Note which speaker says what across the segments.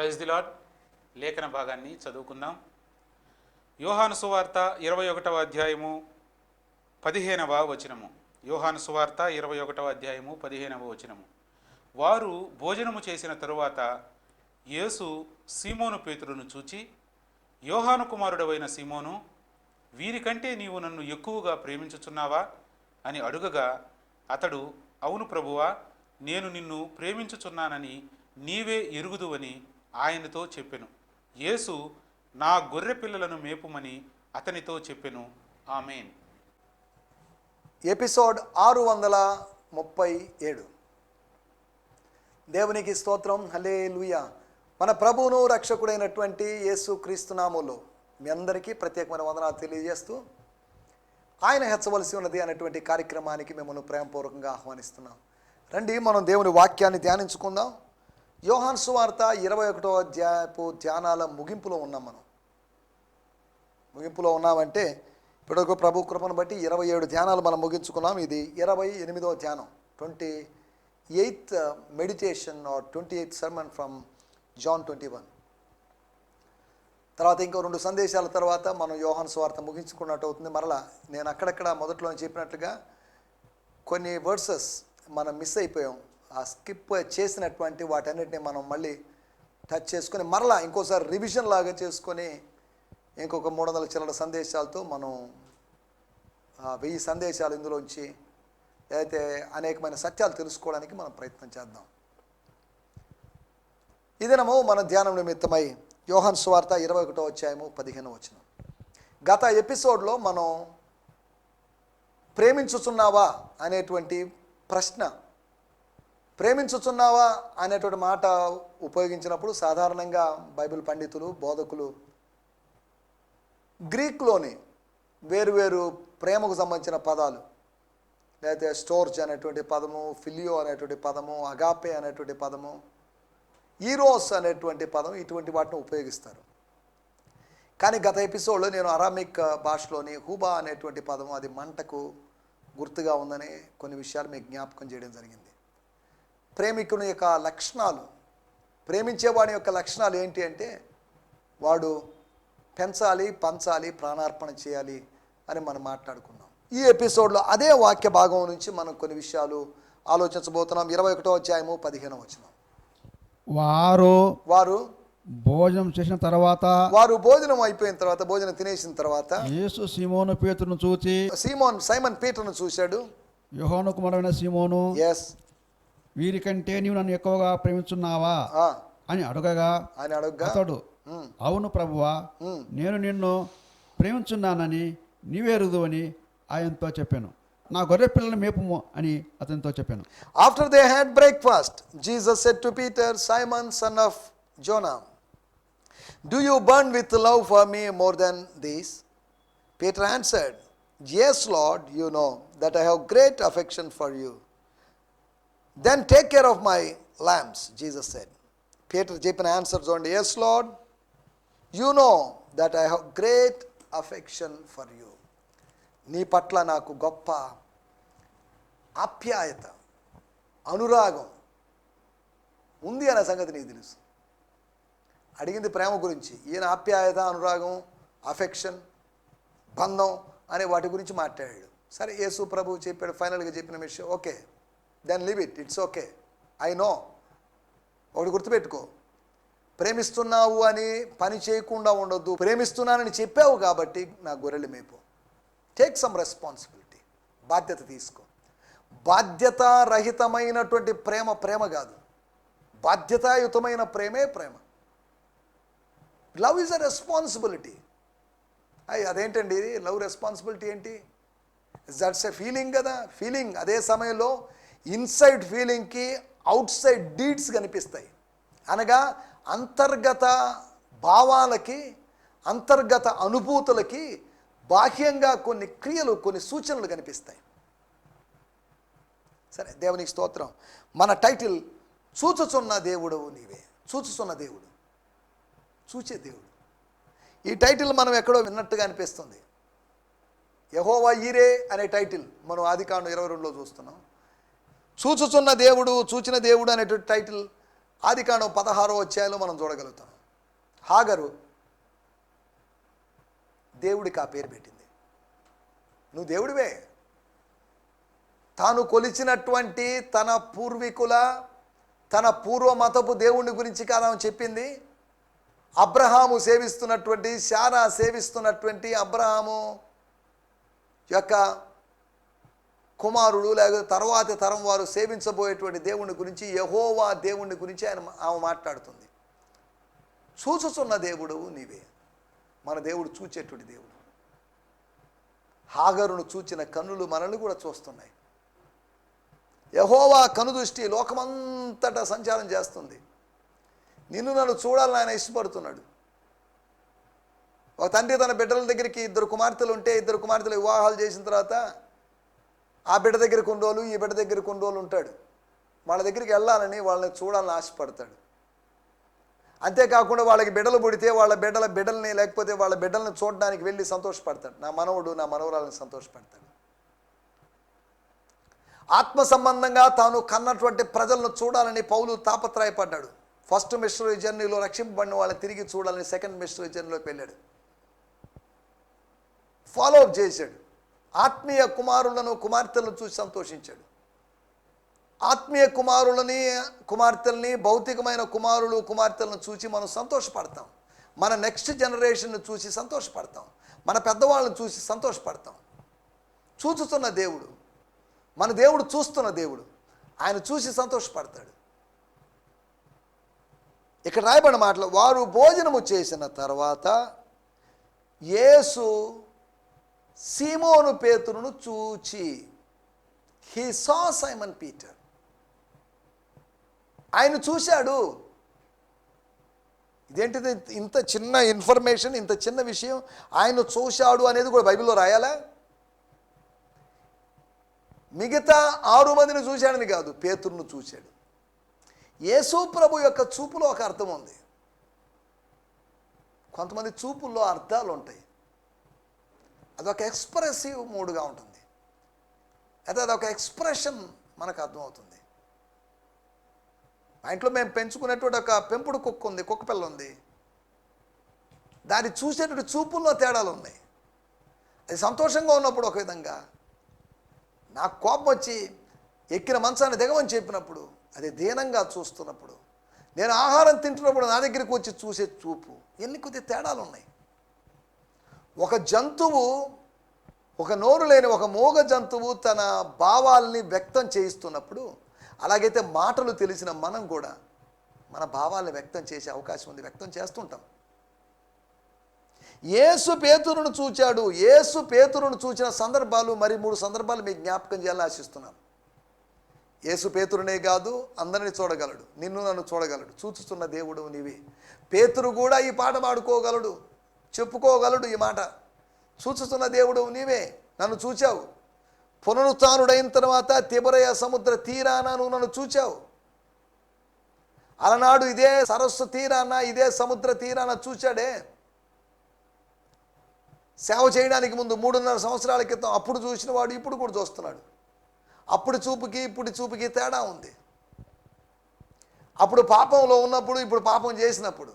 Speaker 1: Praise the lord. లేఖన భాగాన్ని చదువుకుందాం. యోహాను సువార్త 21వ అధ్యాయము 15వ వచనము. యోహాను సువార్త 21వ అధ్యాయము 15వ వచనము. వారు భోజనము చేసిన తరువాత యేసు సీమోను పేతురును చూచి, యోహాను కుమారుడవైన సీమోను, వీరికంటే నీవు నన్ను ఎక్కువగా ప్రేమించుచున్నావా అని అడుగగా, అతడు, అవును ప్రభువా, నేను నిన్ను ప్రేమించుచున్నానని నీవే ఎరుగుదువని ఆయనతో చెప్పెను. యేసు, నా గొర్రె పిల్లలను మేపుమని అతనితో చెప్పెను. ఆమేన్.
Speaker 2: ఎపిసోడ్ 637. దేవునికి స్తోత్రం. హల్లెలూయా. మన ప్రభువును రక్షకుడైనటువంటి యేసు క్రీస్తు నామములో మీ అందరికీ ప్రత్యేకమైన వందనాలు తెలియజేస్తూ, ఆయన హెచ్చవలసి ఉన్నది అనేటువంటి కార్యక్రమానికి మిమ్మల్ని ప్రేమపూర్వకంగా ఆహ్వానిస్తున్నాం. రండి, మనం దేవుని వాక్యాన్ని ధ్యానించుకుందాం. యోహాను సువార్త 21వ అధ్యాయపు ధ్యానాల ముగింపులో ఉన్నాం. మనం ముగింపులో ఉన్నామంటే ఇప్పటివరకు ప్రభు కృపను బట్టి 27 ధ్యానాలు మనం ముగించుకున్నాం. ఇది 28వ ధ్యానం, 28th meditation or 28th sermon from John 21. తర్వాత ఇంకో 2 సందేశాల తర్వాత మనం యోహాను సువార్త ముగించుకున్నట్టు అవుతుంది. మరలా నేను అక్కడక్కడ మొదట్లో చెప్పినట్లుగా కొన్ని వర్సెస్ మనం మిస్ అయిపోయాం. ఆ స్కిప్ చేసినటువంటి వాటన్నిటిని మనం మళ్ళీ టచ్ చేసుకొని మరలా ఇంకోసారి రివిజన్ లాగా చేసుకొని ఇంకొక 300 చిల్లర సందేశాలతో మనం 1000 సందేశాలు ఇందులోంచి అయితే అనేకమైన సత్యాలు తెలుసుకోవడానికి మనం ప్రయత్నం చేద్దాం. ఈ దినము మన ధ్యానం నిమిత్తమై యోహాను సువార్త 21వ అధ్యాయము 15వ వచనం. గత ఎపిసోడ్లో మనం ప్రేమించుచున్నావా అనేటువంటి ప్రశ్న, ప్రేమించుచున్నావా అనేటువంటి మాట ఉపయోగించినప్పుడు సాధారణంగా బైబిల్ పండితులు, బోధకులు గ్రీక్లోని వేరువేరు ప్రేమకు సంబంధించిన పదాలు, లేకపోతే స్టోర్జ్ అనేటువంటి పదము, ఫిలియో అనేటువంటి పదము, అగాపే అనేటువంటి పదము, ఈరోస్ అనేటువంటి పదం, ఇటువంటి వాటిని ఉపయోగిస్తారు. కానీ గత ఎపిసోడ్లో నేను అరామిక్ భాషలోని హూబా అనేటువంటి పదము, అది మంటకు గుర్తుగా ఉందని కొన్ని విషయాలు మీకు జ్ఞాపకం చేయడం జరిగింది. ప్రేమికుని యొక్క లక్షణాలు, ప్రేమించేవాడి యొక్క లక్షణాలు ఏంటి అంటే వాడు పెంచాలి, పంచాలి, ప్రాణార్పణ చేయాలి అని మనం మాట్లాడుకున్నాం. ఈ ఎపిసోడ్లో అదే వాక్య భాగం నుంచి మనం కొన్ని విషయాలు ఆలోచించబోతున్నాం. 21వ అధ్యాయము 15వ వచనం. వారు
Speaker 3: భోజనం చేసిన తర్వాత,
Speaker 2: వారు భోజనం అయిపోయిన తర్వాత, భోజనం తినేసిన తర్వాత
Speaker 3: యేసు సీమోను పేతురును చూచి,
Speaker 2: సైమన్ పీటర్ను చూశాడు.
Speaker 3: యోహాను కుమారుడైన సీమోను,
Speaker 2: ఎస్,
Speaker 3: వీరికంటే నీవు నన్ను ఎక్కువగా ప్రేమించున్నావా అని అడగగా, అతడు, అవును ప్రభువా, నేను నిన్ను ప్రేమించున్నానని నీవెరుగుదువని ఆయనతో చెప్పాను. నా గొర్రె పిల్లలను మేపుము అని అతనితో చెప్పాను.
Speaker 2: After they had breakfast, Jesus said to Peter, Simon son of Zona, do you burn with love for me more than these? Peter answered, yes Lord, you know that I have great affection for you. Then take care of my lambs, Jesus said. Peter చెప్పిన answer చూడండి. yes Lord, you know that I have great affection for you. నీ పట్ల నాకు గొప్ప ఆప్యాయత, అనురాగం ఉంది అనే సంగతి నీకు తెలుసు. అడిగింది ప్రేమ గురించి. ఈయన ఆప్యాయత, అనురాగం, అఫెక్షన్, బంధం అనే వాటి గురించి మాట్లాడాడు. సరే, యేసు ప్రభు చెప్పాడు, ఫైనల్గా చెప్పిన విషయం, okay then leave it, it's okay, I know. ఒకటి గుర్తుపెట్టుకో, ప్రేమిస్తున్నావు అని పని చేయకుండా ఉండొద్దు. ప్రేమిస్తున్నానని చెప్పావు కాబట్టి నా గొర్రెలు మేపు. టేక్ సమ్ రెస్పాన్సిబిలిటీ, బాధ్యత తీసుకో. బాధ్యతారహితమైనటువంటి ప్రేమ ప్రేమ కాదు, బాధ్యతాయుతమైన ప్రేమే ప్రేమ. Love is a responsibility. అదేంటండి ఇది లవ్ రెస్పాన్సిబిలిటీ ఏంటి? దట్స్ ఎ ఫీలింగ్ కదా. ఫీలింగ్ అదే సమయంలో ఇన్సైడ్ ఫీలింగ్కి అవుట్ సైడ్ డీడ్స్ కనిపిస్తాయి. అనగా అంతర్గత భావాలకి, అంతర్గత అనుభూతులకి బాహ్యంగా కొన్ని క్రియలు, కొన్ని సూచనలు కనిపిస్తాయి. సరే, దేవునికి స్తోత్రం. మన టైటిల్ చూచుచున్న దేవుడు నీవే. చూచుచున్న దేవుడు, చూచే దేవుడు. ఈ టైటిల్ మనం ఎక్కడో విన్నట్టుగా అనిపిస్తుంది. యెహోవా ఈరే అనే టైటిల్ మనం ఆదికాండం 22లో చూస్తున్నాం. చూచుచున్న దేవుడు, చూచిన దేవుడు అనేటువంటి టైటిల్ ఆదికాండం 16వ అధ్యాయంలో మనం చూడగలుగుతాం. హాగరు దేవుడికి ఆ పేరు పెట్టింది. నువ్వు దేవుడివే. తాను కొలిచినటువంటి తన పూర్వీకుల తన పూర్వ మతపు దేవుని గురించి కాదు చెప్పింది. అబ్రహాము సేవిస్తున్నటువంటి, శారా సేవిస్తున్నటువంటి, అబ్రహాము యొక్క కుమారుడు లేకపోతే తర్వాతి తరం వారు సేవించబోయేటువంటి దేవుని గురించి, యెహోవా దేవుని గురించి ఆమె మాట్లాడుతుంది. చూచుచున్న దేవుడు నీవే. మన దేవుడు చూచేటువంటి దేవుడు. హాగరును చూచిన కన్నులు మనల్ని కూడా చూస్తున్నాయి. యెహోవా కనుదృష్టి లోకమంతటా సంచారం చేస్తుంది. నిన్ను నన్ను చూడాలని ఆయన ఇష్టపడుతున్నాడు. ఒక తండ్రి తన బిడ్డల దగ్గరికి 2 కుమార్తెలు ఉంటే 2 కుమార్తెలు వివాహాలు చేసిన తర్వాత ఆ బిడ్డ దగ్గర కొన్ని రోజులు, ఈ బిడ్డ దగ్గర కొన్ని రోజులు ఉంటాడు. వాళ్ళ దగ్గరికి వెళ్ళాలని, వాళ్ళని చూడాలని ఆశపడతాడు. అంతేకాకుండా వాళ్ళకి బిడ్డలు పుడితే వాళ్ళ బిడ్డల్ని లేకపోతే వాళ్ళ బిడ్డల్ని చూడడానికి వెళ్ళి సంతోషపడతాడు. నా మనవడు నా మనవరాలను సంతోషపడతాడు. ఆత్మ సంబంధంగా తాను కన్నటువంటి ప్రజలను చూడాలని పౌలు తాపత్రయపడ్డాడు. ఫస్ట్ మిషనరీ జర్నీలో రక్షింపబడిన వాళ్ళని తిరిగి చూడాలని సెకండ్ మిషనరీ జర్నీలోకి వెళ్ళాడు. ఫాలో అప్ చేశాడు. ఆత్మీయ కుమారులను కుమార్తెలను చూసి సంతోషించాడు. ఆత్మీయ కుమార్తెల్ని భౌతికమైన కుమార్తెలను చూసి మనం సంతోషపడతాం. మన నెక్స్ట్ జనరేషన్ను చూసి సంతోషపడతాం. మన పెద్దవాళ్ళని చూసి సంతోషపడతాం. చూచుతున్న దేవుడు, మన దేవుడు చూస్తున్న దేవుడు, ఆయన చూసి సంతోషపడతాడు. ఇక్కడ రాయబడిన మాటలు, వారు భోజనము చేసిన తర్వాత యేసు సీమోను పేతురును చూచి, హీ సా సైమన్ పీటర్, ఆయన చూశాడు. ఇదేంటిది, ఇంత చిన్న ఇన్ఫర్మేషన్, ఇంత చిన్న విషయం, ఆయన చూశాడు అనేది కూడా బైబిల్లో రాయాలా? మిగతా 6 మందిని చూశాడని కాదు, పేతురును చూశాడు. యేసు ప్రభు యొక్క చూపులో ఒక అర్థం ఉంది. కొంతమంది చూపుల్లో అర్థాలు ఉంటాయి. అదొక ఎక్స్ప్రెసివ్ మూడ్గా ఉంటుంది. అయితే అదొక ఎక్స్ప్రెషన్ మనకు అర్థమవుతుంది. మా ఇంట్లో మేము పెంచుకునేటువంటి ఒక పెంపుడు కుక్క ఉంది, కుక్క పిల్ల ఉంది. దాన్ని చూసేటువంటి చూపుల్లో తేడాలు ఉన్నాయి. అది సంతోషంగా ఉన్నప్పుడు ఒక విధంగా, నాకు కోపం వచ్చి ఎక్కిన మంచాన్ని దిగమని చెప్పినప్పుడు, అది దీనంగా చూస్తున్నప్పుడు, నేను ఆహారం తింటున్నప్పుడు నా దగ్గరికి వచ్చి చూసే చూపు, ఎన్ని కొద్ది తేడాలు ఉన్నాయి. ఒక జంతువు, ఒక నోరు లేని ఒక మూగ జంతువు తన భావాల్ని వ్యక్తం చేయిస్తున్నప్పుడు, అలాగైతే మాటలు తెలిసిన మనం కూడా మన భావాల్ని వ్యక్తం చేసే అవకాశం ఉంది, వ్యక్తం చేస్తుంటాం. యేసు పేతురును చూచాడు. యేసు పేతురును చూచిన సందర్భాలు మరి 3 సందర్భాలు మీకు జ్ఞాపకం చేయాలని ఆశిస్తున్నాను. యేసు పేతురునే కాదు, అందరినీ చూడగలడు, నిన్ను నన్ను చూడగలడు. చూచుతున్న దేవుడు నీవే. పేతురు కూడా ఈ పాట పాడుకోగలడు, చెప్పుకోగలడు ఈ మాట. చూచుతున్న దేవుడు నీవే, నన్ను చూచావు. పునరుత్థానుడైన తర్వాత తిబెరయ సముద్ర తీరాన నువ్వు నన్ను చూచావు. అలనాడు ఇదే సరస్సు తీరాన, ఇదే సముద్ర తీరాన చూచాడే. సేవ చేయడానికి ముందు 3.5 సంవత్సరాల క్రితం అప్పుడు చూసిన వాడు ఇప్పుడు కూడా చూస్తున్నాడు. అప్పుడు చూపుకి ఇప్పుడు చూపుకి తేడా ఉంది. అప్పుడు పాపంలో ఉన్నప్పుడు, ఇప్పుడు పాపం చేసినప్పుడు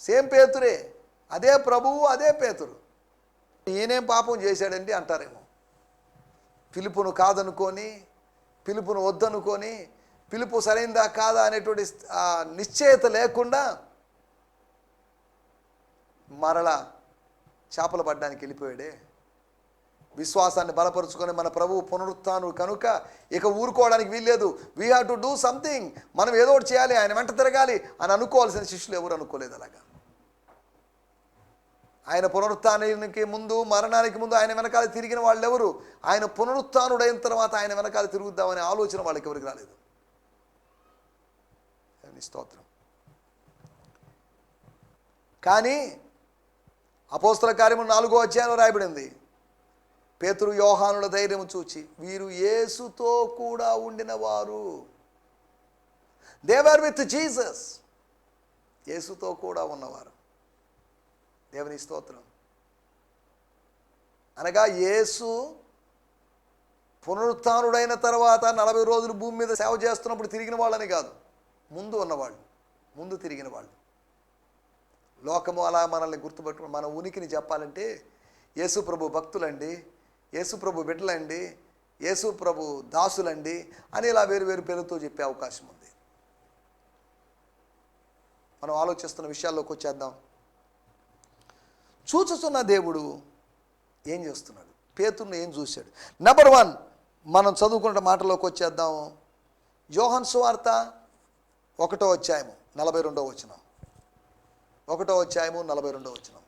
Speaker 2: సేమ్ పేతురే, అదే ప్రభువు, అదే పేతురు. ఈయనేం పాపం చేశాడండి అంటారేమో. పిలుపును కాదనుకొని, పిలుపును వద్దనుకొని, పిలుపు సరైందా కాదా అనేటువంటి నిశ్చయత లేకుండా మరలా చేపలు పడ్డానికి వెళ్ళిపోయాడే. విశ్వాసాన్ని బలపరుచుకొని మన ప్రభువు పునరుత్థానుడు కనుక ఇక ఊరుకోవడానికి వీల్లేదు. We have to do something. మనం ఏదో ఒకటి చేయాలి, ఆయన వెంట తిరగాలి అని అనుకోవాల్సిన శిష్యులు ఎవరు అనుకోలేదు అలాగా. ఆయన పునరుత్థానానికి ముందు, మరణానికి ముందు ఆయన వెనకాల తిరిగిన వాళ్ళు ఎవరు? ఆయన పునరుత్థానుడైన తర్వాత ఆయన వెనకాల తిరుగుద్దామనే ఆలోచన వాళ్ళకి ఎవరికి రాలేదు. స్తోత్రం. కానీ అపోస్తల కార్యము 4వ అధ్యాయంలో రాయబడింది, పేతురు యోహానుల ధైర్యము చూచి వీరు యేసుతో కూడా ఉండిన వారు. They were with Jesus. యేసుతో కూడా ఉన్నవారు. దేవుని స్తోత్రం. అనగా యేసు పునరుత్థానుడైన తర్వాత 40 రోజులు భూమి మీద సేవ చేస్తున్నప్పుడు తిరిగిన వాళ్ళని కాదు, ముందు ఉన్నవాళ్ళు, ముందు తిరిగిన వాళ్ళు. లోకము అలా మనల్ని గుర్తుపెట్టుకుని మన ఉనికిని చెప్పాలంటే యేసు ప్రభు భక్తులండి, యేసు ప్రభు బిడ్డలండి, యేసు ప్రభు దాసులండి అని ఇలా వేరు వేరు పేరుతో చెప్పే అవకాశం ఉంది. మనం ఆలోచిస్తున్న విషయాల్లోకి వచ్చేద్దాం. చూచుతున్న దేవుడు ఏం చేస్తున్నాడు? పేతురుని ఏం చూశాడు? నెంబర్ 1 మనం చదువుకున్న మాటలోకి వచ్చేద్దాం. యోహాను సువార్త 1వ అధ్యాయము 42వ వచనం. 1వ అధ్యాయము 42వ వచనం.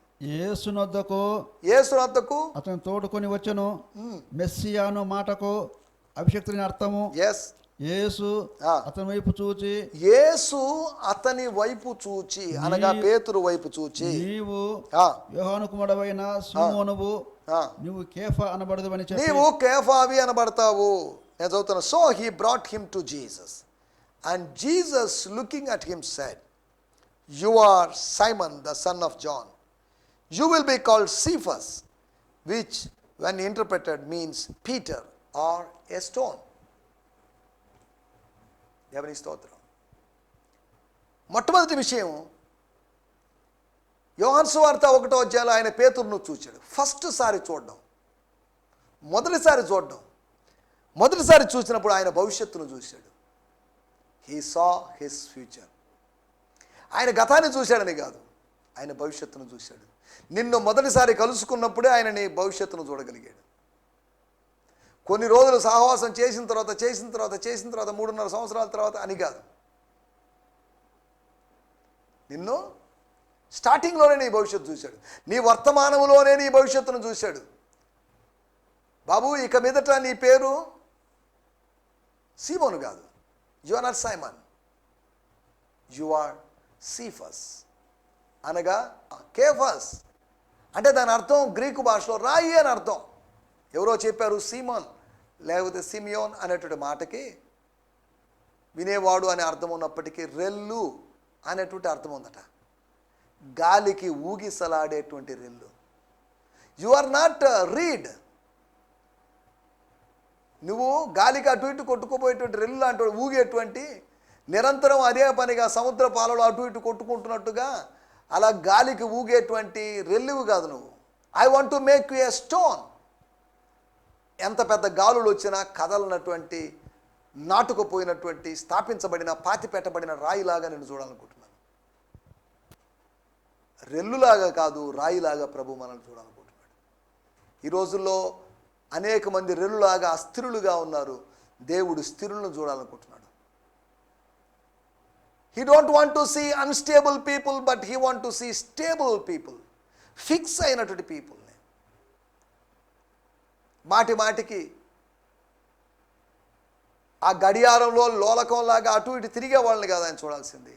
Speaker 2: యేసునొద్దకు
Speaker 3: అతను తోడుకొని వచ్చెను. మెస్సియాను మాటకు అభిషక్తుని అర్థము. యేసు అతని వైపు చూచి,
Speaker 2: యేసు అతని వైపు చూచి అనగా పేతురు వైపు చూచి,
Speaker 3: నీవు యోహాను కుమారుడవైన సీమోనువు, నీవు కేఫా అనబడదువని చెప్పి,
Speaker 2: నీవు కేఫావి అనబడతావు. నేను చదువుతాను. So he brought him to Jesus and Jesus looking at him said, you are Simon the son of John, you will be called Cephas, which when interpreted means Peter or a stone. దేవుని స్తోత్రం. మొట్టమొదటి విషయం, యోహాను సువార్త 1వ అధ్యాయంలో ఆయన పేతురును చూచాడు. ఫస్ట్ సారి చూడడం, మొదటిసారి చూసినప్పుడు ఆయన భవిష్యత్తును చూశాడు. He saw his future. ఆయన గతాన్ని చూశాడని కాదు, ఆయన భవిష్యత్తును చూశాడు. నిన్ను మొదటిసారి కలుసుకున్నప్పుడే ఆయన నీ భవిష్యత్తును చూడగలిగాడు. కొన్ని రోజులు సహవాసం చేసిన తర్వాత 3.5 సంవత్సరాల తర్వాత అని కాదు, నిన్ను స్టార్టింగ్లోనే నీ భవిష్యత్తు చూశాడు. నీ వర్తమానంలోనే నీ భవిష్యత్తును చూశాడు. బాబు, ఇక మీదట నీ పేరు సీమోను కాదు, you are not Simon, you are Cephas అనగా కేఫస్ అంటే దాని అర్థం గ్రీకు భాషలో రాయి అని అర్థం. ఎవరో చెప్పారు సీమోన్ లేకపోతే సిమియోన్ అనేటువంటి మాటకి వినేవాడు అనే అర్థం ఉన్నప్పటికీ రెల్లు అనేటువంటి అర్థం ఉందట. గాలికి ఊగిసలాడేటువంటి రెల్లు. You are not reed. నువ్వు గాలికి అటు ఇటు కొట్టుకుపోయేటువంటి రెల్లు లాంటి ఊగేటువంటి నిరంతరం అదే పనిగా సముద్ర పాలలో అటు ఇటు కొట్టుకుంటున్నట్టుగా అలా గాలికి ఊగేటువంటి రెల్లువు కాదు నువ్వు. I want to make you A stone. ఎంత పెద్ద గాలులు వచ్చినా కదలనటువంటి, నాటుకుపోయినటువంటి, స్థాపించబడిన, పాతిపెట్టబడిన రాయిలాగా నేను చూడాలనుకుంటున్నాను. రెల్లులాగా కాదు, రాయిలాగా ప్రభు మనల్ని చూడాలనుకుంటున్నాడు. ఈ రోజుల్లో అనేక మంది రెల్లులాగా అస్థిరులుగా ఉన్నారు. దేవుడు స్థిరులను చూడాలనుకుంటున్నాడు. He don't want to see unstable people, but he want to see stable people. Fix అయినటువంటి పీపుల్ని. మాటి మాటికి ఆ గడియారంలో లోలకంలాగా అటు ఇటు తిరిగే వాళ్ళని కాదు ఆయన చూడాల్సింది.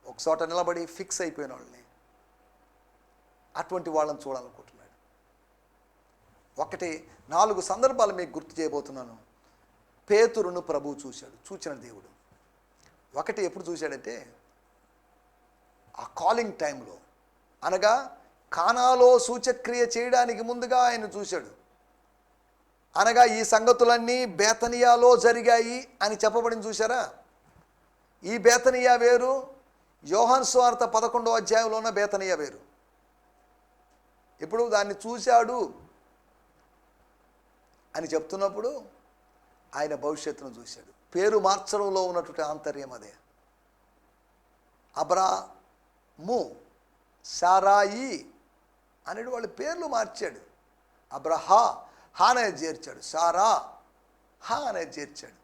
Speaker 2: ఒక చోట నిలబడి ఫిక్స్ అయిపోయిన వాళ్ళని, అటువంటి వాళ్ళని చూడాలనుకుంటున్నాడు. 4 సందర్భాలు మీకు గుర్తు చేయబోతున్నాను. పేతురును ప్రభువు చూచిన దేవుడు. ఎప్పుడు చూశాడంటే ఆ కాలింగ్ టైంలో, అనగా కానాలో సూచక్రియ చేయడానికి ముందుగా ఆయన చూశాడు. అనగా ఈ సంగతులన్నీ బేతనియాలో జరిగాయి అని చెప్పబడింది. చూశారా? ఈ బేతనియా వేరు, యోహాను సువార్త 11వ అధ్యాయంలో ఉన్న బేతనియా వేరు. ఇప్పుడు దాన్ని చూశాడు అని చెప్తున్నప్పుడు ఆయన భవిష్యత్తును చూశాడు. పేరు మార్చడంలో ఉన్నటువంటి ఆంతర్యం అదే. అబ్రాము, సారాయి అనేది వాళ్ళ పేర్లు మార్చాడు. అబ్రహా హా అనేది చేర్చాడు, సారా హా అనేది చేర్చాడు.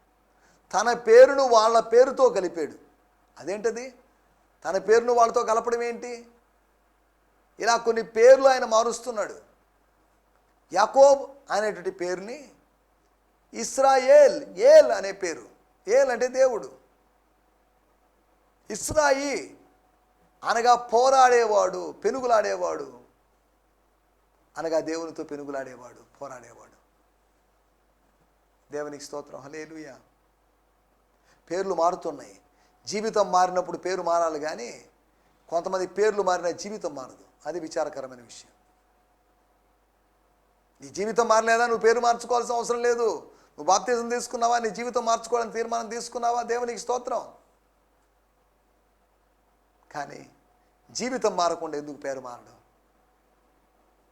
Speaker 2: తన పేరును వాళ్ళ పేరుతో కలిపాడు. అదేంటది? తన పేరును వాళ్ళతో కలపడం ఏంటి? ఇలా కొన్ని పేర్లు ఆయన మారుస్తున్నాడు. యాకోబ్ అనేటువంటి పేరుని ఇస్రాయేల్, ఏల్ అనే పేరు. ఏల్ అంటే దేవుడు. ఇస్రాయి అనగా పోరాడేవాడు, పెనుగులాడేవాడు, అనగా దేవునితో పెనుగులాడేవాడు, పోరాడేవాడు. దేవునికి స్తోత్రం, హల్లెలూయా. పేర్లు మారుతున్నాయి. జీవితం మారినప్పుడు పేరు మారాలి, కానీ కొంతమంది పేర్లు మారిన జీవితం మారదు. అది విచారకరమైన విషయం. నీ జీవితం మారలేదా? నువ్వు పేరు మార్చుకోవాల్సిన అవసరం లేదు. నువ్వు బాప్తిజం తీసుకున్నావా? నీ జీవితం మార్చుకోవాలని తీర్మానం తీసుకున్నావా? దేవునికి స్తోత్రం. కానీ జీవితం మారకుండా ఎందుకు పేరు మారడం?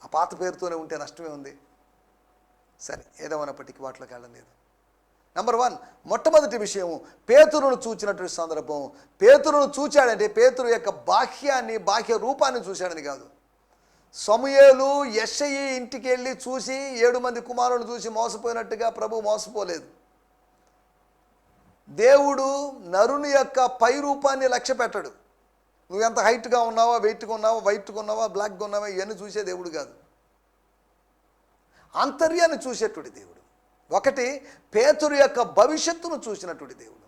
Speaker 2: ఆ పాత పేరుతోనే ఉంటే నష్టమే ఉంది. సరే, ఏదేమైనప్పటికీ వాటిలోకి వెళ్ళలేదు. నెంబర్ 1, మొట్టమొదటి విషయం, పేతురును చూచినటువంటి సందర్భం. పేతురును చూచాడంటే పేతురు యొక్క బాహ్య రూపాన్ని చూశాడని కాదు. సమూయేలు యెషయి ఇంటికి వెళ్ళి చూసి 7 మంది కుమారులను చూసి మోసపోయినట్టుగా ప్రభు మోసపోలేదు. దేవుడు నరుని యొక్క పై రూపాన్ని లక్ష్య పెట్టడు. నువ్వెంత హైట్గా ఉన్నావా, వెయిట్గా ఉన్నావా, వైట్గా ఉన్నావా, బ్లాక్గా ఉన్నావా, ఇవన్నీ చూసే దేవుడు కాదు. ఆంతర్యాన్ని చూసేటువంటి దేవుడు. ఒకటి, పేతురు యొక్క భవిష్యత్తును చూసినటువంటి దేవుడు.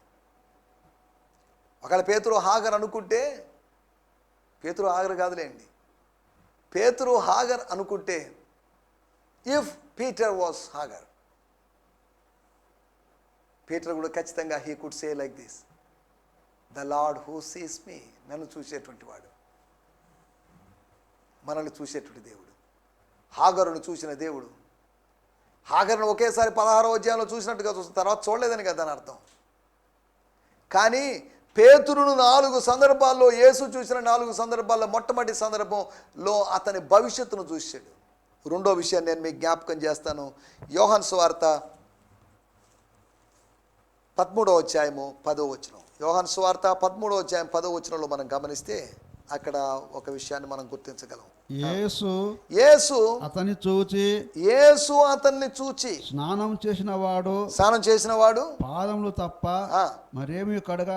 Speaker 2: ఒకవేళ పేతురు హాగర్ అనుకుంటే, పేతురు హాగర్ కాదులేండి, పేతురు హాగర్ అనుకుంటే, if Peter was Hagar, Peter కూడా ఖచ్చితంగా he could say like this, the lord who sees మీ, నన్ను చూసేటువంటి వాడు, మనల్ని చూసేటువంటి దేవుడు. హాగరును చూసిన దేవుడు. హాగరును ఒకేసారి 16వ అధ్యాయంలో చూసినట్టుగా చూసిన తర్వాత చూడలేదని కదా దాని అర్థం. కానీ పేతురును 4 సందర్భాల్లో, యేసు చూసిన 4 సందర్భాల్లో మొట్టమొదటి సందర్భంలో అతని భవిష్యత్తును చూశాడు. రెండో విషయాన్ని నేను మీకు జ్ఞాపకం చేస్తాను. యోహాను సువార్త 13వ అధ్యాయము 10వ వచనం. యోహాను సువార్త 13వ అధ్యాయం 10వ వచనంలో మనం గమనిస్తే అక్కడ ఒక విషయాన్ని మనం గుర్తించగలం. యేసు
Speaker 3: అతన్ని చూచి స్నానం చేసిన వాడు పాదములు తప్ప మరేమీ కడగ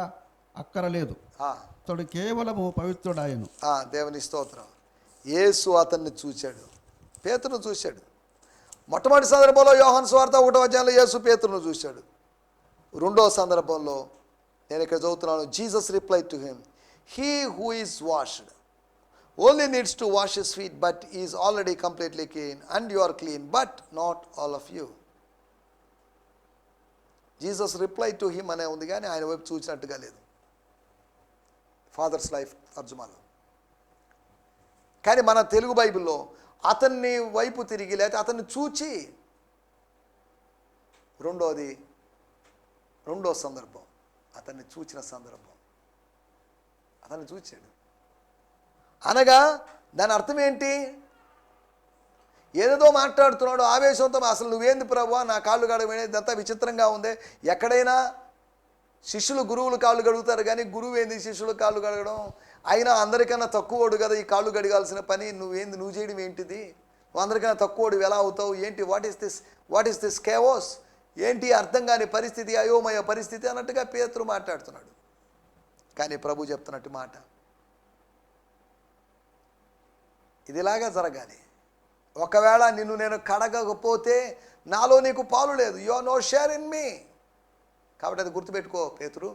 Speaker 3: అక్కరలేదు, అతడు కేవలము పవిత్రుడాయను.
Speaker 2: దేవుని స్తోత్రం. యేసు అతన్ని చూశాడు, పేతురును చూశాడు. మొట్టమొదటి సందర్భంలో యోహాను సువార్త 1వ అధ్యాయంలో యేసు పేతురును చూశాడు. రెండో సందర్భంలో నేను ఇక్కడ చదువుతున్నాను, Jesus replied to him, he who is washed only needs to wash his feet, but he is already completely clean, and you are clean, but not all of you. Jesus replied to him అనే ఉంది కానీ ఆయన వైపు చూసినట్టుగా లేదు fathers life తర్జుమాలో. కానీ మన తెలుగు బైబిల్లో అతన్ని వైపు తిరిగి లేకపోతే అతన్ని చూచి, రెండో సందర్భం, అతన్ని చూచిన సందర్భం, అతన్ని చూచాడు అనగా దాని అర్థం ఏంటి? ఏదేదో మాట్లాడుతున్నాడు ఆవేశంతో, అసలు నువ్వేంది ప్రభువా, నా కాళ్ళు కడగడం ఇదంతా విచిత్రంగా ఉంది. ఎక్కడైనా శిష్యులు గురువులు కాళ్ళు కడుగుతారు కానీ గురువు ఏంది శిష్యులు కాళ్ళు కడగడం? అయినా అందరికన్నా తక్కువోడు కదా ఈ కాళ్ళు కడగాల్సిన పని, నువ్వు చేయడం ఏంటిది? నువ్వు అందరికన్నా తక్కువోడు ఎలా అవుతావు ఏంటి? What is this chaos? ఏంటి అర్థం కాని పరిస్థితి, అయోమయ పరిస్థితి అన్నట్టుగా పేతురు మాట్లాడుతున్నాడు. కానీ ప్రభు చెప్తున్నట్టు మాట, ఇదిలాగా జరగాలి. ఒకవేళ నిన్ను నేను కడగకపోతే నాలో నీకు పాలు లేదు. You are no share in me. కాబట్టి అది గుర్తుపెట్టుకో పేతురు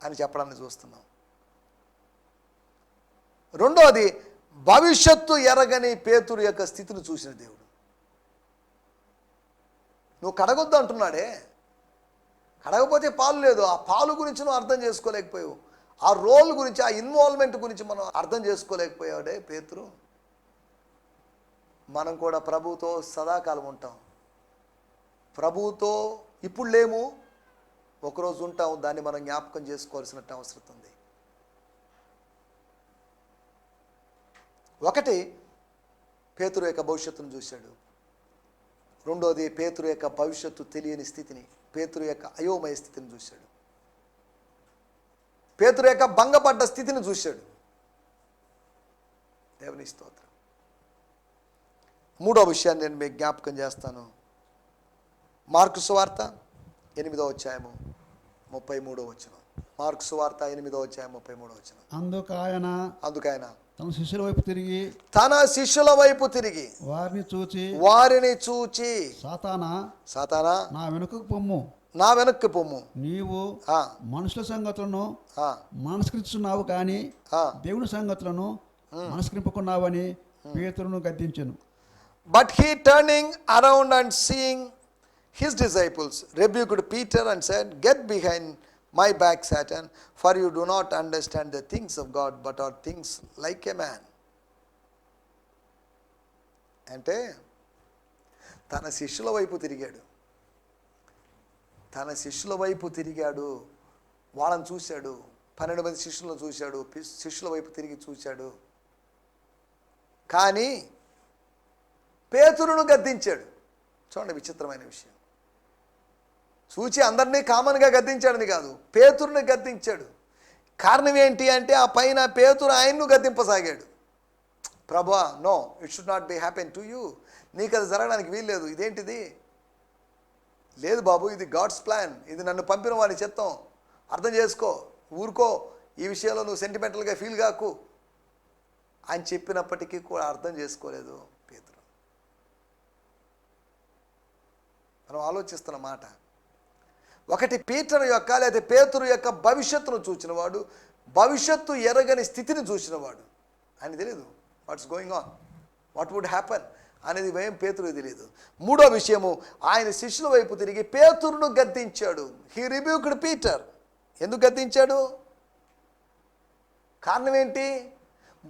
Speaker 2: అని చెప్పడాన్ని చూస్తున్నాం. రెండోది, భవిష్యత్తు ఎరగని పేతురు యొక్క స్థితిని చూసిన దేవుడు. నువ్వు కడగొద్దు అంటున్నాడే, కడగపోతే పాలు లేదు. ఆ పాలు గురించి నువ్వు అర్థం చేసుకోలేకపోయావు. ఆ రోల్ గురించి, ఆ ఇన్వాల్వ్మెంట్ గురించి మనం అర్థం చేసుకోలేకపోయాడే పేతురు. మనం కూడా ప్రభువుతో సదాకాలం ఉంటాం. ప్రభువుతో ఇప్పుడు లేము, ఒకరోజు ఉంటాం. దాన్ని మనం జ్ఞాపకం చేసుకోవాల్సిన అవసరం ఉంది. ఒకటి, పేతురు యొక్క భవిష్యత్తును చూశాడు. రెండోది, పేతురు యొక్క భవిష్యత్తు తెలియని స్థితిని, పేతురు యొక్క అయోమయ స్థితిని చూశాడు. పేతురు యొక్క భంగపడ్డ స్థితిని చూశాడు. దేవుని స్తోత్రం. మూడో విషయాన్ని నేను మీకు జ్ఞాపకం చేస్తాను. మార్కు సువార్త 8వ అధ్యాయము 33వ వచనం. మార్కు సువార్త 8వ అధ్యాయం 33వ వచనం. అందుకైన
Speaker 3: తన శిష్యుల వైపు తిరిగి వారిని చూచి సాతానా నా వెనుకకు పొమ్ము, నీవు మనుషుల సంగతులను మనస్కరించున్నావు కానీ దేవుని సంగతులను మనస్కరింపుకున్నావని పేతురును గద్దించెను.
Speaker 2: But he turning around and seeing his disciples rebuked Peter and said, Get behind my back, Satan, for you do not understand the things of God, but are things like a man. అంటే తన శిష్యుల వైపు తిరిగాడు, వాళ్ళని చూశాడు. 12 మంది శిష్యులను చూశాడు, శిష్యుల వైపు తిరిగి చూశాడు. కానీ పేతురును గద్దించాడు. చూడండి విచిత్రమైన విషయం. చూచి అందరినీ కామన్గా గద్దించాడని కాదు, పేతురుని గద్దించాడు. కారణం ఏంటి అంటే ఆ పైన పేతురు ఆయన్ను గద్దింపసాగాడు. ప్రభా, no, it should not be happen to you. నీకు అది జరగడానికి వీల్లేదు. ఇదేంటిది? లేదు బాబు, ఇది గాడ్స్ ప్లాన్, ఇది నన్ను పంపిన వాడి చిత్తం, అర్థం చేసుకో, ఊరుకో, ఈ విషయంలో నువ్వు సెంటిమెంటల్గా ఫీల్ కాకు అని చెప్పినప్పటికీ కూడా అర్థం చేసుకోలేదు పేతురు. మనం ఆలోచిస్తున్న మాట, ఒకటి పీటర్ యొక్క లేదా పేతురు యొక్క భవిష్యత్తును చూసినవాడు, భవిష్యత్తు ఎరగని స్థితిని చూసినవాడు. ఆయన తెలియదు what's going on, what would happen అనేది ఏం పేతురుకి తెలియదు. మూడో విషయము, ఆయన శిష్యుల వైపు తిరిగి పేతురును గద్దించాడు. He rebuked Peter. ఎందుకు గద్దించాడు? కారణం ఏంటి?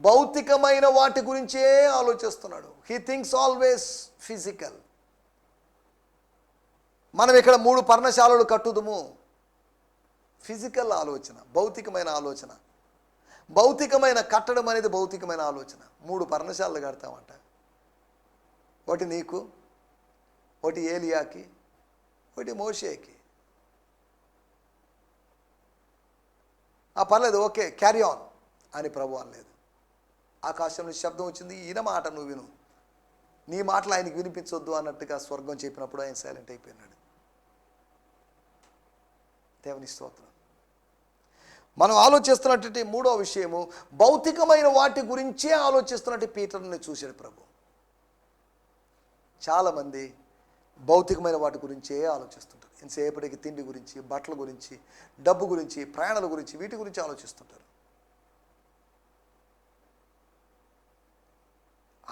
Speaker 2: భౌతికమైన వాటి గురించే ఆలోచిస్తున్నాడు. He thinks always physical. మనం ఇక్కడ 3 పర్ణశాలలు కట్టుదుము, ఫిజికల్ ఆలోచన, భౌతికమైన ఆలోచన. భౌతికమైన కట్టడం అనేది భౌతికమైన ఆలోచన. 3 పర్ణశాలలు కడతామంట. ఒకటి నీకు, ఒకటి ఏలియాకి, ఒకటి మోషేకి. పర్లేదు, ఓకే, క్యారీ ఆన్ అని ప్రభు అనలేదు. ఆకాశం నుంచి శబ్దం వచ్చింది, ఈయన మాట నువ్వు విను, నీ మాటలు ఆయనకి వినిపించొద్దు అన్నట్టుగా స్వర్గం చెప్పినప్పుడు ఆయన సైలెంట్ అయిపోయినాడు. దేవుని స్తోత్రం. మనం ఆలోచిస్తున్నటువంటి మూడో విషయము, భౌతికమైన వాటి గురించే ఆలోచిస్తున్నట్టు పీటర్ని చూశాడు ప్రభు. చాలామంది భౌతికమైన వాటి గురించే ఆలోచిస్తుంటారు. ఎంతసేపటికి తిండి గురించి, బట్టల గురించి, డబ్బు గురించి, ప్రయాణాల గురించి, వీటి గురించి ఆలోచిస్తుంటారు.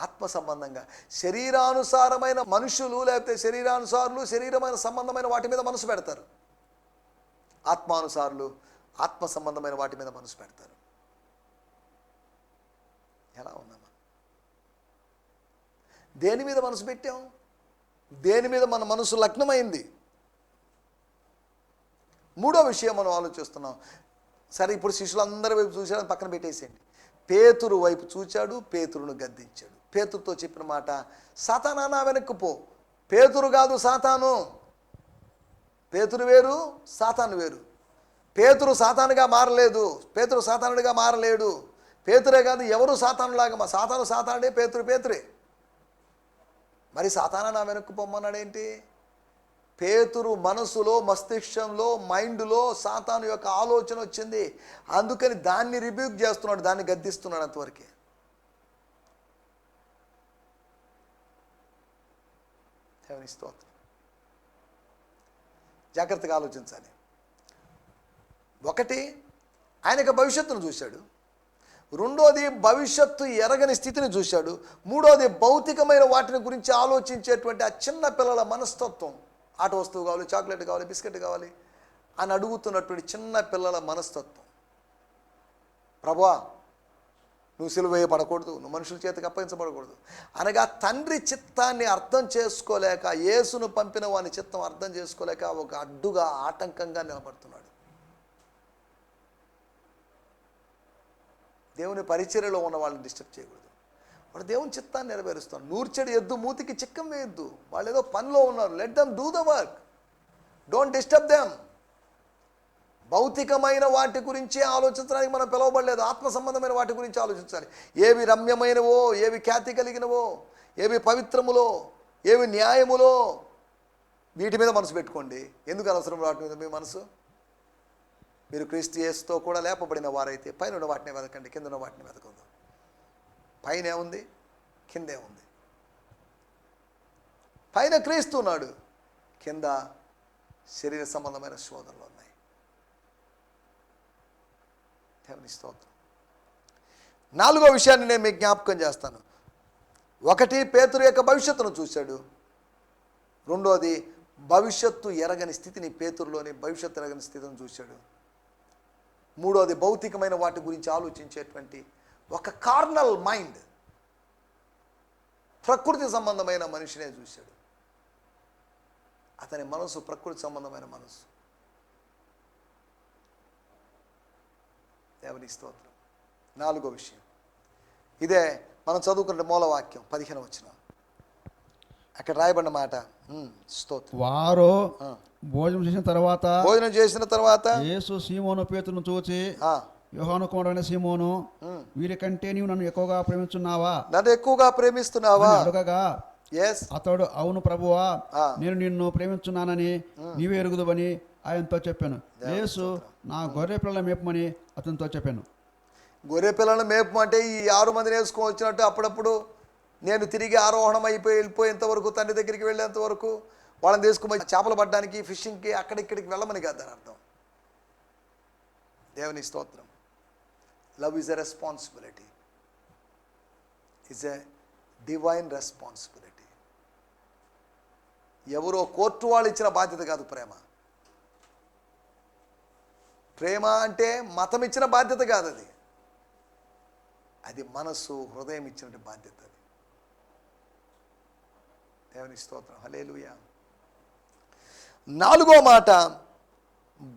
Speaker 2: ఆత్మ సంబంధంగా శరీరానుసారమైన మనుషులు లేకపోతే శరీరానుసారులు శరీరమైన సంబంధమైన వాటి మీద మనసు పెడతారు. ఆత్మానుసారులు ఆత్మ సంబంధమైన వాటి మీద మనసు పెడతారు. ఎలా ఉన్నామా? దేని మీద మనసు పెట్టాం? దేని మీద మన మనసు లగ్నమైంది? మూడో విషయం మనం ఆలోచిస్తున్నాం. సరే, ఇప్పుడు శిష్యులందరి వైపు చూశాడు, పక్కన పెట్టేసేయండి. పేతురు వైపు చూచాడు, పేతురును గద్దించాడు. పేతురుతో చెప్పిన మాట, సాతానా నా వెనక్కు పో. పేతురు కాదు సాతాను. పేతురు వేరు, సాతాను వేరు. పేతురు సాతానుగా మారలేదు, పేతురు సాతానుడిగా మారలేడు. పేతురే కాదు, ఎవరు సాతానులాగా సాతానుడే, పేతురే. మరి సాతానా నా వెనక్కు పొమ్మన్నాడేంటి? పేతురు మనసులో, మస్తిష్కంలో, మైండ్లో సాతాను యొక్క ఆలోచన వచ్చింది. అందుకని దాన్ని రిబ్యూక్ చేస్తున్నాడు, దాన్ని గద్దిస్తున్నాడు. అంతవరకే. దేవుని స్తోత్రం. జాగ్రత్తగా ఆలోచించాలి. ఒకటి, ఆయన యొక్క భవిష్యత్తును చూశాడు. రెండోది, భవిష్యత్తు ఎరగని స్థితిని చూశాడు. మూడోది, భౌతికమైన వాటిని గురించి ఆలోచించేటువంటి ఆ చిన్న పిల్లల మనస్తత్వం. ఆట వస్తువు కావాలి, చాక్లెట్ కావాలి, బిస్కెట్ కావాలి అని అడుగుతున్నటువంటి చిన్న పిల్లల మనస్తత్వం. ప్రభువా, నువ్వు సిలువ వేయబడకూడదు, నువ్వు మనుషుల చేతికి అప్పగించబడకూడదు అనగా తండ్రి చిత్తాన్ని అర్థం చేసుకోలేక, యేసును పంపిన వాని చిత్తం అర్థం చేసుకోలేక ఒక అడ్డుగా, ఆటంకంగా నిలబడుతున్నాడు. దేవుని పరిచర్యలో ఉన్న వాళ్ళని డిస్టర్బ్ చేయకూడదు. వాడు దేవుని చిత్తాన్ని నెరవేరుస్తాడు. నూర్చెడు ఎద్దు మూతికి చిక్కం వేయద్దు. వాళ్ళు ఏదో పనిలో ఉన్నారు. Let them do the work, don't disturb them. భౌతికమైన వాటి గురించి ఆలోచించడానికి మనం పిలవబడలేదు. ఆత్మ సంబంధమైన వాటి గురించి ఆలోచించాలి. ఏవి రమ్యమైనవో, ఏవి ఖ్యాతి కలిగినవో, ఏవి పవిత్రములో, ఏవి న్యాయములో, వీటి మీద మనసు పెట్టుకోండి. ఎందుకు అవసరం వాటి మీద మీ మనసు? మీరు క్రీస్తు యేసుతో కూడా లేపబడిన వారైతే పైన ఉన్న వాటిని వెతకండి, కింద ఉన్న వాటిని వెతకదు. పైన ఏముంది, కిందే ఉంది. పైన క్రీస్తు ఉన్నాడు, కింద శరీర సంబంధమైన శోధనలు ఉన్నాయి. దేవుని స్తోత్రం. నాలుగో విషయాన్ని నేను మీకు జ్ఞాపకం చేస్తాను. ఒకటి, పేతురు యొక్క భవిష్యత్తును చూశాడు. రెండోది, భవిష్యత్తు ఎరగని స్థితిని, పేతురులోని భవిష్యత్తు ఎరగని స్థితిని చూశాడు. మూడోది, భౌతికమైన వాటి గురించి ఆలోచించేటువంటి ఒక కార్నల్ మైండ్, ప్రకృతి సంబంధమైన మనిషినే చూశాడు. అతని మనసు ప్రకృతి సంబంధమైన మనసు. దేవుని స్తోత్రం. 4వ విషయం ఇదే మనం చదువుకున్న మూలవాక్యం 15వ వచనం. అక్కడ రాయబడిన మాట. స్తోత్రం.
Speaker 3: వారు భోజనం చేసిన తర్వాత యేసు సీమోను పేతురును చూచి, యోహాను కుమారుడైన సీమోను, వీరికంటే నీవు నన్ను ఎక్కువగా ప్రేమిస్తున్నావా అని అడగగా అతడు, అవును ప్రభువా, నేను నిన్ను ప్రేమించున్నానని నీవే ఎరుగుదువని ఆయనతో చెప్పాను. యేసు, నా గొర్రె పిల్లల మేపమని అతనితో చెప్పాను.
Speaker 2: గొర్రె పిల్లలను మేపమంటే ఈ 6 మందిని వేసుకొని వచ్చినట్టు అప్పుడప్పుడు నేను తిరిగి ఆరోహణం వెళ్ళిపోయేంత వరకు, తండ్రి దగ్గరికి వెళ్ళేంత వరకు వాళ్ళని తీసుకుని చేపలు పట్టడానికి, ఫిషింగ్కి అక్కడిక్కడికి వెళ్ళమని కాదు దాని అర్థం. దేవుని స్తోత్రం. Love is a responsibility, is a divine responsibility. ఎవరో కోర్టు వాళ్ళు ఇచ్చిన బాధ్యత కాదు ప్రేమ. ప్రేమ అంటే మతం ఇచ్చిన బాధ్యత కాదు, అది మనసు, హృదయం ఇచ్చిన బాధ్యత. అది దేవుని స్తోత్రం. హల్లెలూయా. 4వ మాట,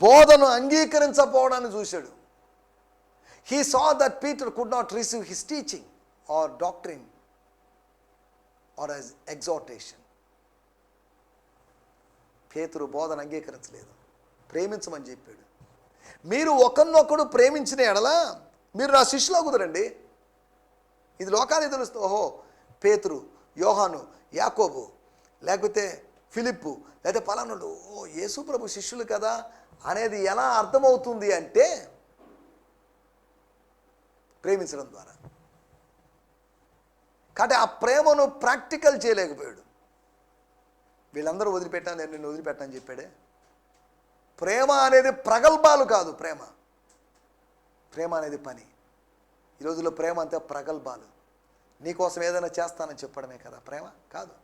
Speaker 2: బోధను అంగీకరించకపోవడాన్ని చూశాడు. He saw that Peter could not receive his teaching or doctrine or as exhortation. పేతురు బోధన అంగీకరించలేదు, ప్రేమించమని చెప్పాడు. మీరు ఒకరినొకడు ప్రేమించిన ఎడల మీరు నా శిష్యులు అవుతారండి. ఇది లోకానికి తెలుస్తుంది. ఓహో, పేతురు, యోహాను, యాకోబు, లేకపోతే ఫిలిప్పు, లేకపోతే పలానుడు, ఓ యేసు ప్రభు శిష్యులు కదా అనేది ఎలా అర్థమవుతుంది అంటే ప్రేమించడం ద్వారా. కాబట్టి ఆ ప్రేమను ప్రాక్టికల్ చేయలేకపోయాడు. వీళ్ళందరూ వదిలిపెట్టాను, నేను నిన్ను వదిలిపెట్టాను చెప్పాడే. ప్రేమ అనేది ప్రగల్భాలు కాదు. ప్రేమ అనేది పని. ఈ రోజుల్లో ప్రేమ అంతే ప్రగల్భాలు. నీకోసం ఏదైనా చేస్తానని చెప్పడమే కదా ప్రేమ. కాదు.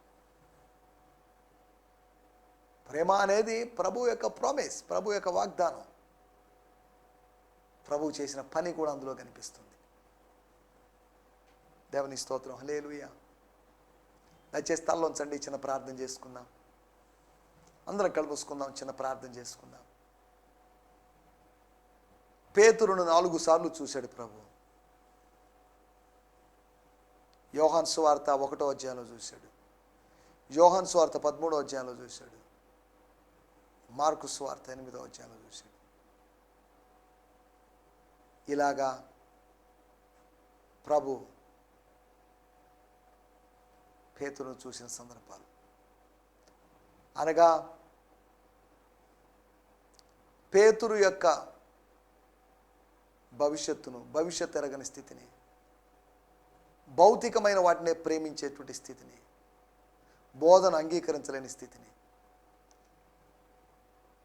Speaker 2: ప్రేమ అనేది ప్రభు యొక్క ప్రామిస్, ప్రభు యొక్క వాగ్దానం. ప్రభు చేసిన పని కూడా అందులో కనిపిస్తుంది. దేవుని స్తోత్రం. హల్లెలూయా. దయచేసి తల్లోంచండి, చిన్న ప్రార్థన చేసుకుందాం. అందరం కలుపుకుందాం, చిన్న ప్రార్థన చేసుకుందాం. పేతురును 4 సార్లు చూశాడు ప్రభు. యోహాను సువార్త 1వ అధ్యాయంలో చూశాడు, యోహాను సువార్త 13వ అధ్యాయంలో చూశాడు, మార్కు సువార్త 8వ అధ్యాయంలో చూశాడు. ఇలాగా ప్రభు పేతురును చూసిన సందర్భాలు. అనగా పేతురు యొక్క భవిష్యత్తు ఎరగని స్థితిని, భౌతికమైన వాటినే ప్రేమించేటువంటి స్థితిని, బోధన అంగీకరించలేని స్థితిని.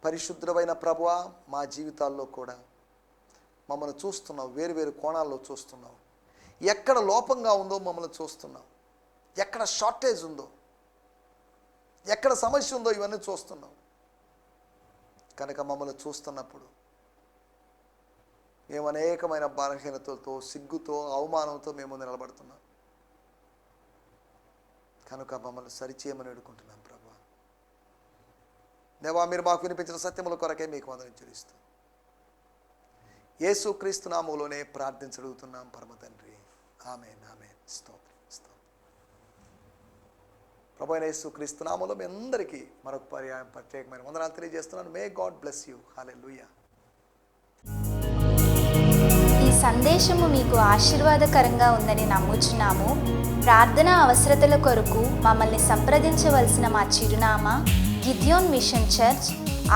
Speaker 2: పరిశుద్ధమైన ప్రభువా, మా జీవితాల్లో కూడా మమ్మల్ని చూస్తున్నావు, వేరు కోణాల్లో చూస్తున్నావు. ఎక్కడ లోపంగా ఉందో మమ్మల్ని చూస్తున్నావు, ఎక్కడ షార్టేజ్ ఉందో, ఎక్కడ సమస్య ఉందో ఇవన్నీ చూస్తున్నావు. కనుక మమ్మల్ని చూస్తున్నప్పుడు మేము అనేకమైన బలహీనతలతో, సిగ్గుతో, అవమానంతో మేము ముందు నిలబడుతున్నాం. కనుక మమ్మల్ని సరిచేయమని వేడుకుంటున్నాం ప్రభు. దేవా, మీరు మాకు వినిపించిన సత్యముల కొరకే మీకు వందనం చెల్లిస్తాం. యేసుక్రీస్తు నామములోనే ప్రార్థించడుగుతున్నాం పరమ తండ్రి. ఆమేన్, ఆమేన్. స్తోత్రం. ప్రభు అయిన యేసుక్రీస్తు నామములో మీ అందరికీ మరొక పర్యాయం ప్రత్యేకమైన వందనాలు తెలియజేస్తున్నాను. May God bless you. Hallelujah.
Speaker 4: ఈ సందేశము మీకు ఆశీర్వాదకరంగా ఉందని నమ్ముచున్నాము. ప్రార్థన అవసరతల కొరకు మమ్మల్ని సంప్రదించవలసిన మా చిరునామా గిద్యోన్ మిషన్ చర్చ్,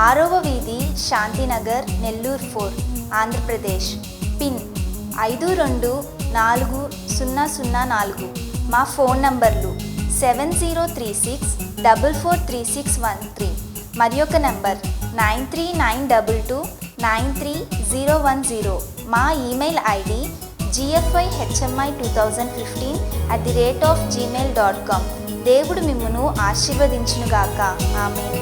Speaker 4: 6వ వీధి, శాంతినగర్, నెల్లూరు 4, ఆంధ్రప్రదేశ్. పిన్ 524004. మా ఫోన్ నంబర్లు 7036443613 మరి ఒక నంబర్ 9392293010. మా ఈమెయిల్ ఐడి gfihmi2015@gmail.com. దేవుడు మిమ్మును ఆశీర్వదించునుగాక. ఆమేన్.